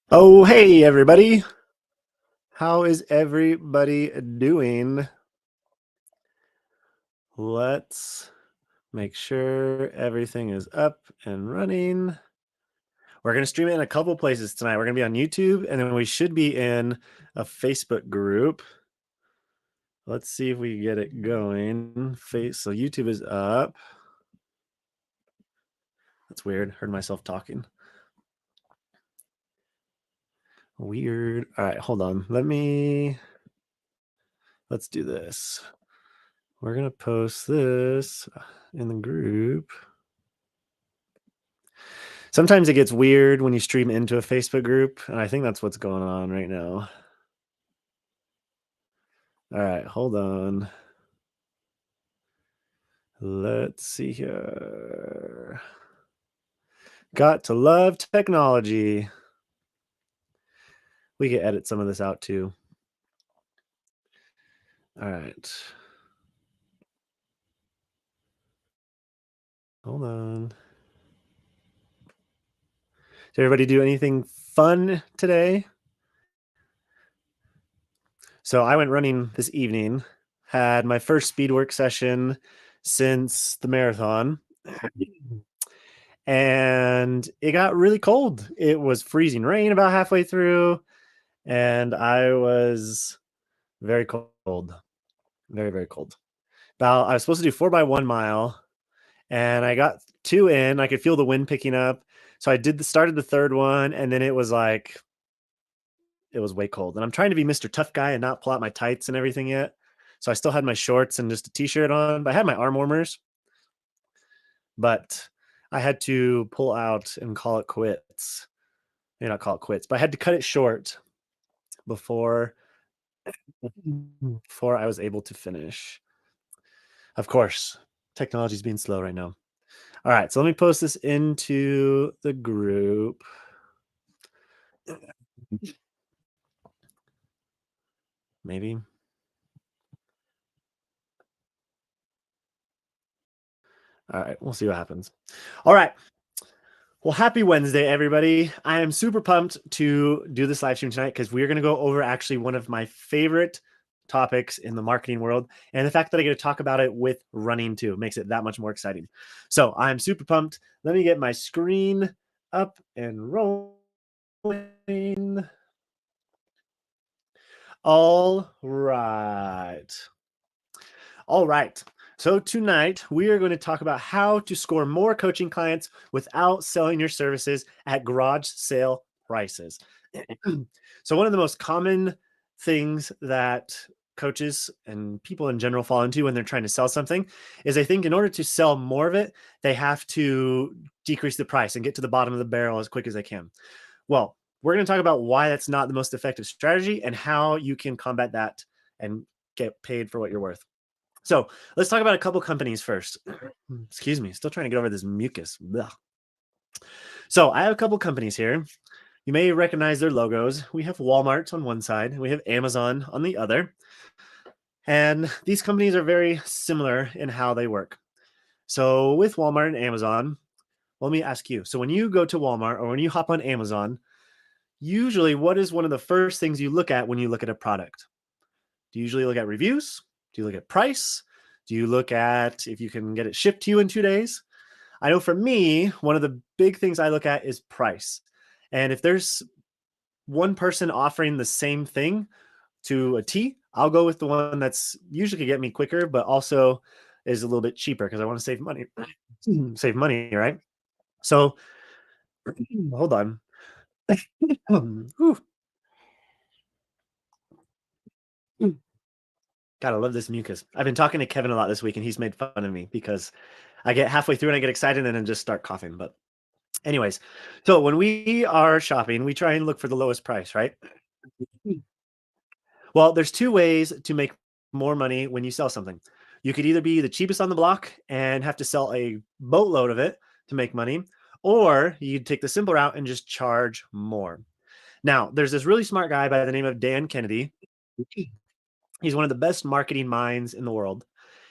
Oh, hey, everybody. How is everybody doing? Let's make sure everything is up and running. We're going to stream it in a couple places tonight. We're going to be on YouTube, and then we should be in a Facebook group. Let's see if we can get it going. So YouTube is up. That's weird. Heard myself talking. Weird. All right, hold on. Let's do this. We're going to post this in the group. Sometimes it gets weird when you stream into a Facebook group, and I think that's what's going on right now. All right, hold on. Let's see here. Got to love technology. We can edit some of this out too. All right. Hold on. Did everybody do anything fun today? So I went running this evening, had my first speed work session since the marathon. And it got really cold. It was freezing rain about halfway through, and I was very cold. Very, very cold. I was supposed to do 4 by 1 mile, and I got two in. I could feel the wind picking up. So I started the third one, and then it was way cold. And I'm trying to be Mr. Tough Guy and not pull out my tights and everything yet. So I still had my shorts and just a t-shirt on, but I had my arm warmers. But I had to pull out and call it quits. Maybe not call it quits, but I had to cut it short before I was able to finish. Of course, technology is being slow right now. All right, so let me post this into the group. Maybe. All right, we'll see what happens. All right. Well, happy Wednesday, everybody. I am super pumped to do this live stream tonight because we're going to go over actually one of my favorite topics in the marketing world. And the fact that I get to talk about it with running too makes it that much more exciting. So I'm super pumped. Let me get my screen up and rolling. All right. All right. So tonight we are going to talk about how to score more coaching clients without selling your services at garage sale prices. So one of the most common things that coaches and people in general fall into when they're trying to sell something is they think in order to sell more of it, they have to decrease the price and get to the bottom of the barrel as quick as they can. Well, we're going to talk about why that's not the most effective strategy and how you can combat that and get paid for what you're worth. So let's talk about a couple companies first. Excuse me, still trying to get over this mucus. Blah. So I have a couple companies here. You may recognize their logos. We have Walmart on one side, and we have Amazon on the other. And these companies are very similar in how they work. So with Walmart and Amazon, let me ask you. So when you go to Walmart or when you hop on Amazon, usually what is one of the first things you look at when you look at a product? Do you usually look at reviews? Do you look at price? Do you look at if you can get it shipped to you in 2 days? I know for me, one of the big things I look at is price. And if there's one person offering the same thing to a T, I'll go with the one that's usually could get me quicker, but also is a little bit cheaper because I want to save money. Save money, right? So hold on. God, I love this mucus. I've been talking to Kevin a lot this week, and he's made fun of me because I get halfway through and I get excited and then just start coughing. But anyways, so when we are shopping, we try and look for the lowest price, right? Well, there's two ways to make more money when you sell something. You could either be the cheapest on the block and have to sell a boatload of it to make money, or you take the simple route and just charge more. Now, there's this really smart guy by the name of Dan Kennedy. He's one of the best marketing minds in the world.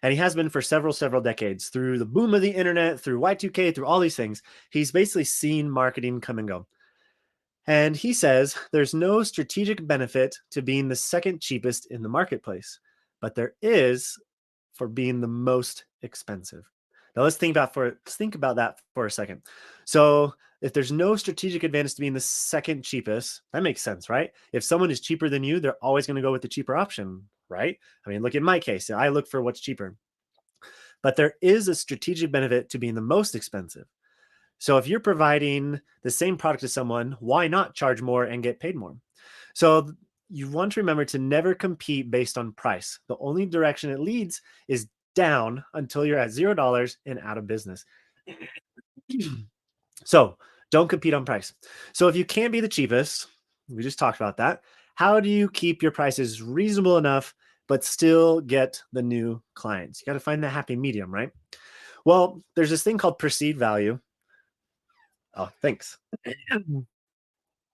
And he has been for several decades through the boom of the internet, through Y2K, through all these things. He's basically seen marketing come and go. And he says there's no strategic benefit to being the second cheapest in the marketplace, but there is for being the most expensive. Now let's think about that for a second. So if there's no strategic advantage to being the second cheapest, that makes sense, right? If someone is cheaper than you, they're always going to go with the cheaper option, right? I mean, look at my case. I look for what's cheaper. But there is a strategic benefit to being the most expensive. So if you're providing the same product to someone, why not charge more and get paid more? So you want to remember to never compete based on price. The only direction it leads is down until you're at $0 and out of business. So don't compete on price. So if you can't be the cheapest, we just talked about that. How do you keep your prices reasonable enough, but still get the new clients? You got to find that happy medium, right? Well, there's this thing called perceived value. Oh, thanks.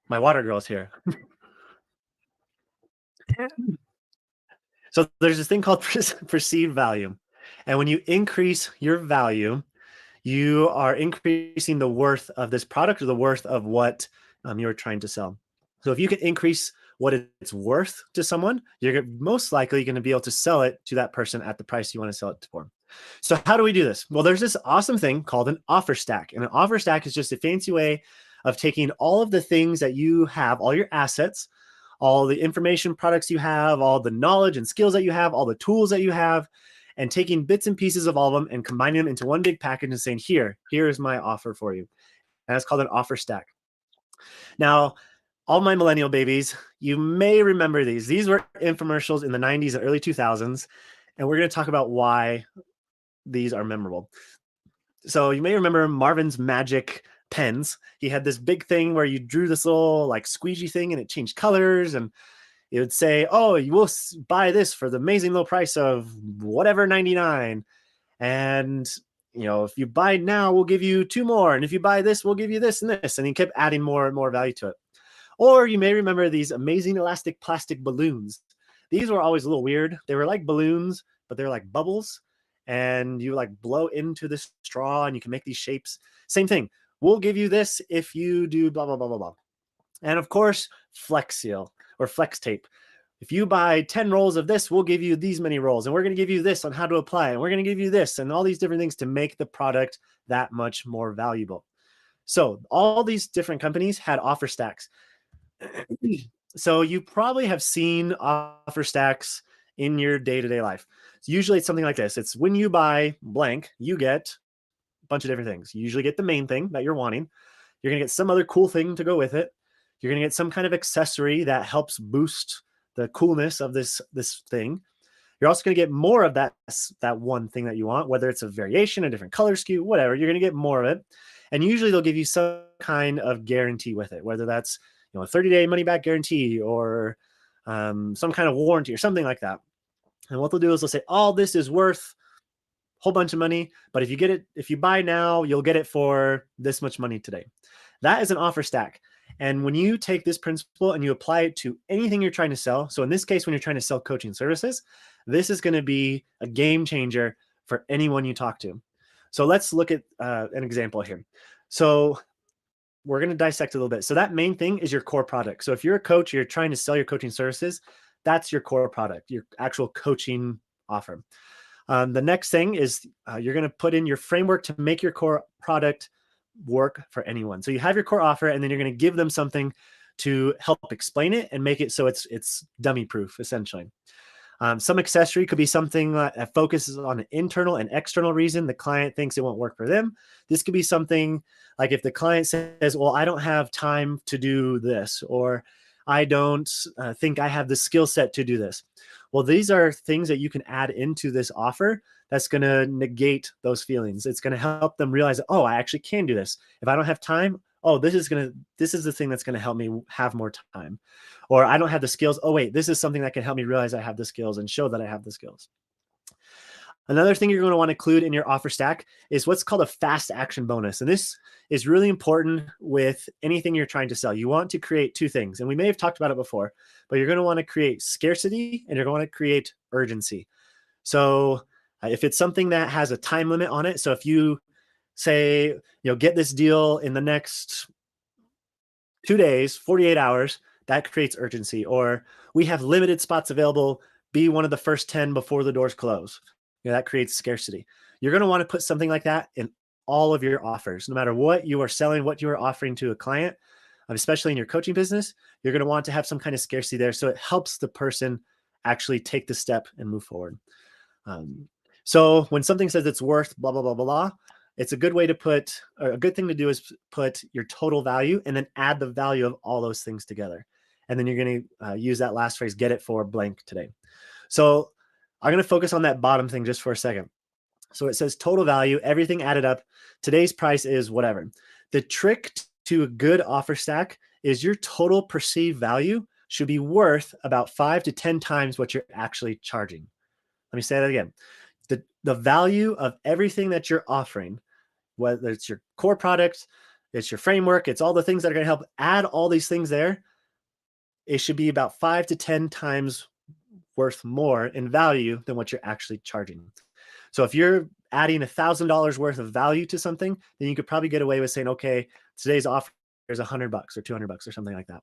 My water girl's here. So there's this thing called perceived value. And when you increase your value, you are increasing the worth of this product or the worth of what you're trying to sell. So if you can increase what it's worth to someone, you're most likely going to be able to sell it to that person at the price you want to sell it for. So how do we do this? Well, there's this awesome thing called an offer stack. And an offer stack is just a fancy way of taking all of the things that you have, all your assets, all the information products you have, all the knowledge and skills that you have, all the tools that you have, and taking bits and pieces of all of them and combining them into one big package and saying, here is my offer for you. And it's called an offer stack. Now, all my millennial babies, you may remember these. These were infomercials in the 90s and early 2000s. And we're going to talk about why these are memorable. So you may remember Marvin's Magic pens. He had this big thing where you drew this little like squeegee thing and it changed colors, and it would say, oh, you will buy this for the amazing low price of whatever 99. And if you buy now, we'll give you two more. And if you buy this, we'll give you this and this. And he kept adding more and more value to it. Or you may remember these amazing elastic plastic balloons. These were always a little weird. They were like balloons, but they're like bubbles. And you like blow into the straw and you can make these shapes. Same thing. We'll give you this if you do blah, blah, blah, blah, blah. And of course, Flex Seal or Flex Tape. If you buy 10 rolls of this, we'll give you these many rolls. And we're going to give you this on how to apply it. And we're going to give you this and all these different things to make the product that much more valuable. So all these different companies had offer stacks. So you probably have seen offer stacks in your day-to-day life. So usually it's something like this. It's when you buy blank, you get a bunch of different things. You usually get the main thing that you're wanting. You're going to get some other cool thing to go with it. You're going to get some kind of accessory that helps boost the coolness of this thing. You're also going to get more of that one thing that you want, whether it's a variation, a different color scheme, whatever. You're going to get more of it. And usually they'll give you some kind of guarantee with it, whether that's a 30-day money back guarantee or some kind of warranty or something like that. And what they'll do is they'll say, all this is worth a whole bunch of money, but if you buy now, you'll get it for this much money today. That is an offer stack. And when you take this principle and you apply it to anything you're trying to sell, so in this case, when you're trying to sell coaching services, this is going to be a game changer for anyone you talk to. So let's look at an example here. So we're going to dissect a little bit. So that main thing is your core product. So if you're a coach, you're trying to sell your coaching services, that's your core product, your actual coaching offer. The next thing is you're going to put in your framework to make your core product work for anyone. So you have your core offer, and then you're going to give them something to help explain it and make it so it's dummy proof, essentially. Some accessory could be something that focuses on an internal and external reason the client thinks it won't work for them. This could be something like if the client says, well, I don't have time to do this, or I don't think I have the skill set to do this. Well, these are things that you can add into this offer that's going to negate those feelings. It's going to help them realize, oh, I actually can do this. If I don't have time, oh, this is the thing that's going to help me have more time. Or I don't have the skills. Oh, wait, this is something that can help me realize I have the skills and show that I have the skills. Another thing you're going to want to include in your offer stack is what's called a fast action bonus. And this is really important with anything you're trying to sell. You want to create two things. And we may have talked about it before, but you're going to want to create scarcity and you're going to create urgency. So if it's something that has a time limit on it, so if you say, get this deal in the next 2 days, 48 hours, that creates urgency. Or we have limited spots available. Be one of the first 10 before the doors close. That creates scarcity. You're going to want to put something like that in all of your offers, no matter what you are selling, what you are offering to a client, especially in your coaching business. You're going to want to have some kind of scarcity there, so it helps the person actually take the step and move forward. So when something says it's worth blah, blah, blah, blah, blah, it's a good way to put, or a good thing to do is put your total value and then add the value of all those things together. And then you're going to use that last phrase, get it for blank today. So I'm going to focus on that bottom thing just for a second. So it says total value, everything added up. Today's price is whatever. The trick to a good offer stack is your total perceived value should be worth about 5 to 10 times what you're actually charging. Let me say that again. The value of everything that you're offering, whether it's your core product, it's your framework, it's all the things that are going to help add all these things there, it should be about 5 to 10 times worth more in value than what you're actually charging. So if you're adding $1,000 worth of value to something, then you could probably get away with saying, okay, today's offer is $100 or $200 or something like that.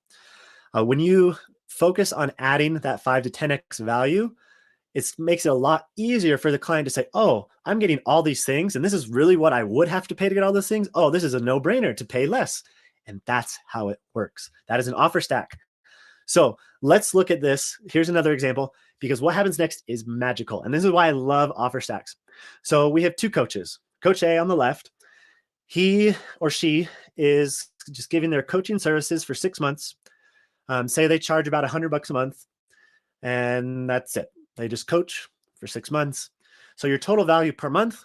When you focus on adding that 5 to 10x value, it makes it a lot easier for the client to say, oh, I'm getting all these things, and this is really what I would have to pay to get all those things. Oh, this is a no-brainer to pay less. And that's how it works. That is an offer stack. So let's look at this. Here's another example, because what happens next is magical. And this is why I love offer stacks. So we have two coaches. Coach A on the left, he or she is just giving their coaching services for 6 months. Say they charge about $100 a month, and that's it. They just coach for 6 months. So your total value per month,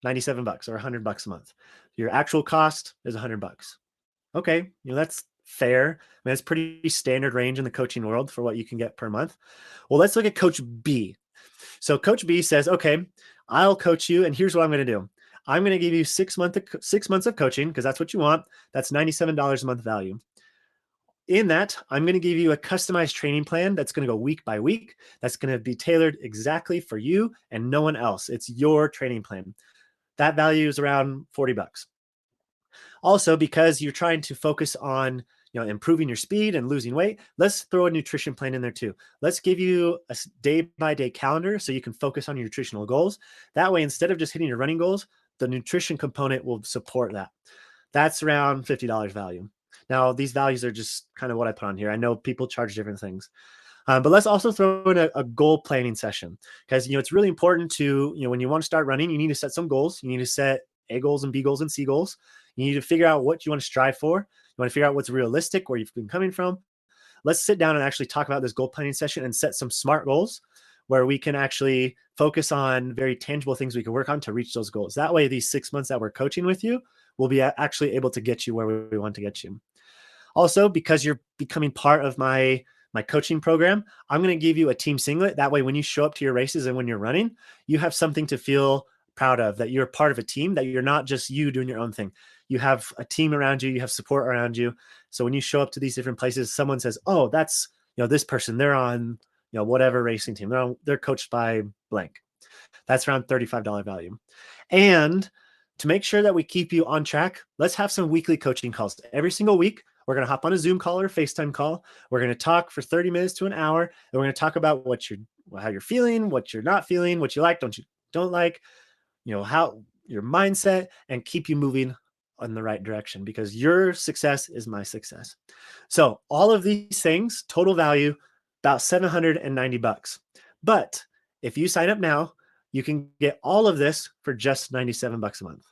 $97 or $100 a month. Your actual cost is $100. Okay, that's fair. I mean, it's pretty standard range in the coaching world for what you can get per month. Well, let's look at Coach B. So Coach B says, okay, I'll coach you, and here's what I'm going to do. I'm going to give you 6 months of coaching, because that's what you want. That's $97 a month value. In that, I'm going to give you a customized training plan that's going to go week by week. That's going to be tailored exactly for you and no one else. It's your training plan. That value is around $40. Also, because you're trying to focus on improving your speed and losing weight, let's throw a nutrition plan in there too. Let's give you a day-by-day calendar so you can focus on your nutritional goals. That way, instead of just hitting your running goals, the nutrition component will support that. That's around $50 value. Now, these values are just kind of what I put on here. I know people charge different things. But let's also throw in a goal planning session, because it's really important to, when you want to start running, you need to set some goals. You need to set A goals and B goals and C goals. You need to figure out what you want to strive for. You want to figure out what's realistic, where you've been coming from. Let's sit down and actually talk about this goal planning session and set some SMART goals where we can actually focus on very tangible things we can work on to reach those goals. That way, these 6 months that we're coaching with you will be actually able to get you where we want to get you. Also, because you're becoming part of my coaching program, I'm going to give you a team singlet. That way, when you show up to your races and when you're running, you have something to feel proud of, that you're part of a team, that you're not just you doing your own thing. You have a team around you, you have support around you. So when you show up to these different places, someone says, oh, that's, this person, they're on, whatever racing team. They're coached by blank. That's around $35 value. And to make sure that we keep you on track, let's have some weekly coaching calls. Every single week, we're going to hop on a Zoom call or a FaceTime call. We're going to talk for 30 minutes to an hour, and we're going to talk about how you're feeling, what you're not feeling, what you like, don't like, how your mindset, and keep you moving in the right direction, because your success is my success. So all of these things, total value, about $790. But if you sign up now, you can get all of this for just $97 a month.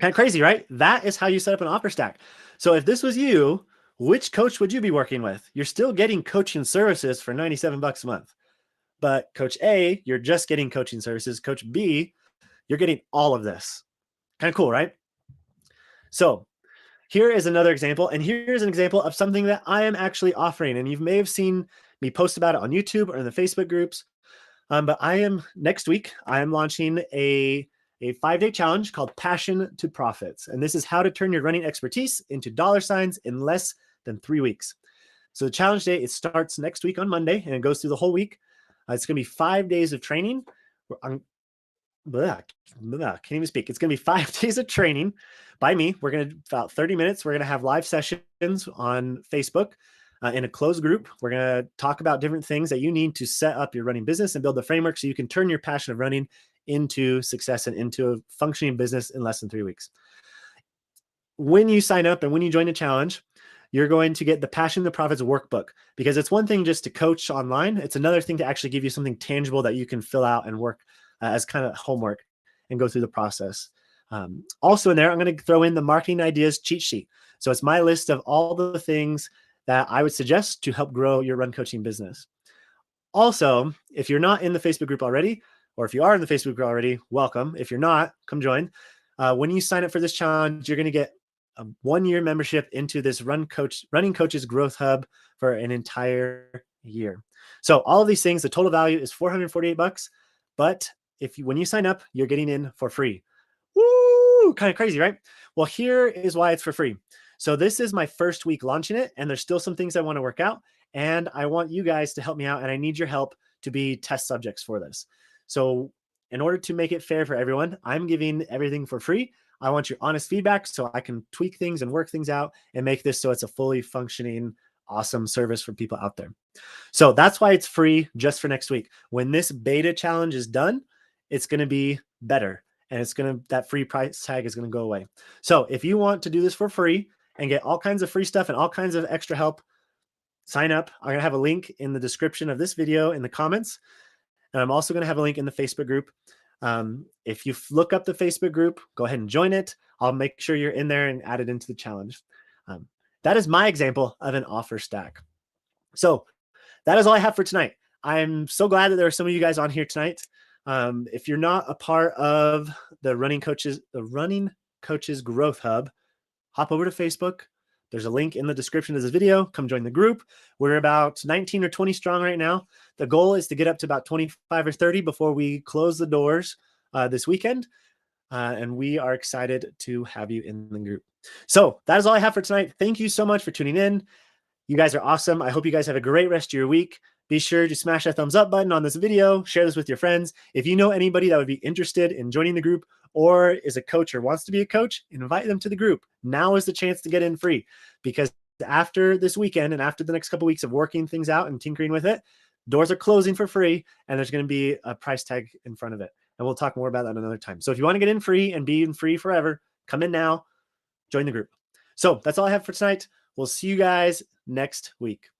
Kind of crazy, right? That is how you set up an offer stack. So if this was you, which coach would you be working with? You're still getting coaching services for $97 a month. But Coach A, you're just getting coaching services. Coach B, you're getting all of this. Kind of cool, right? So here is another example. And here's an example of something that I am actually offering. And you may have seen me post about it on YouTube or in the Facebook groups. But next week, I am launching a 5-day challenge called Passion to Profits. And this is how to turn your running expertise into dollar signs in less than 3 weeks. So the challenge day, it starts next week on Monday, and it goes through the whole week. It's going to be 5 days of training. can't even speak. It's going to be 5 days of training by me. We're going to about 30 minutes. We're going to have live sessions on Facebook in a closed group. We're going to talk about different things that you need to set up your running business and build the framework so you can turn your passion of running into success and into a functioning business in less than 3 weeks. When you sign up and when you join the challenge, you're going to get the Passion to Profits workbook, because it's one thing just to coach online. It's another thing to actually give you something tangible that you can fill out and work as kind of homework and go through the process. Also in there, I'm going to throw in the marketing ideas cheat sheet. So it's my list of all the things that I would suggest to help grow your run coaching business. Also, if you're not in the Facebook group already, or if you are in the Facebook group already, welcome. If you're not, come join. When you sign up for this challenge, you're going to get a 1-year membership into this running coaches growth hub for an entire year. So all of these things, the total value is $448, but when you sign up, you're getting in for free. Woo! Kind of crazy, right? Well, here is why it's for free. So this is my first week launching it, and there's still some things I want to work out, and I want you guys to help me out, and I need your help to be test subjects for this. So in order to make it fair for everyone, I'm giving everything for free. I want your honest feedback so I can tweak things and work things out and make this so it's a fully functioning, awesome service for people out there. So that's why it's free just for next week. When this beta challenge is done, it's going to be better, and that free price tag is going to go away. So if you want to do this for free and get all kinds of free stuff and all kinds of extra help, sign up. I'm going to have a link in the description of this video in the comments. And I'm also going to have a link in the Facebook group. If you look up the Facebook group, go ahead and join it. I'll make sure you're in there and add it into the challenge. That is my example of an offer stack. So that is all I have for tonight. I'm so glad that there are some of you guys on here tonight. If you're not a part of the Running Coaches Growth Hub, hop over to Facebook. There's a link in the description of this video. Come join the group. We're about 19 or 20 strong right now. The goal is to get up to about 25 or 30 before we close the doors this weekend. And we are excited to have you in the group. So that is all I have for tonight. Thank you so much for tuning in. You guys are awesome. I hope you guys have a great rest of your week. Be sure to smash that thumbs up button on this video. Share this with your friends. If you know anybody that would be interested in joining the group or is a coach or wants to be a coach, invite them to the group. Now is the chance to get in free, because after this weekend and after the next couple of weeks of working things out and tinkering with it, doors are closing for free, and there's going to be a price tag in front of it. And we'll talk more about that another time. So if you want to get in free and be in free forever, come in now, join the group. So that's all I have for tonight. We'll see you guys next week.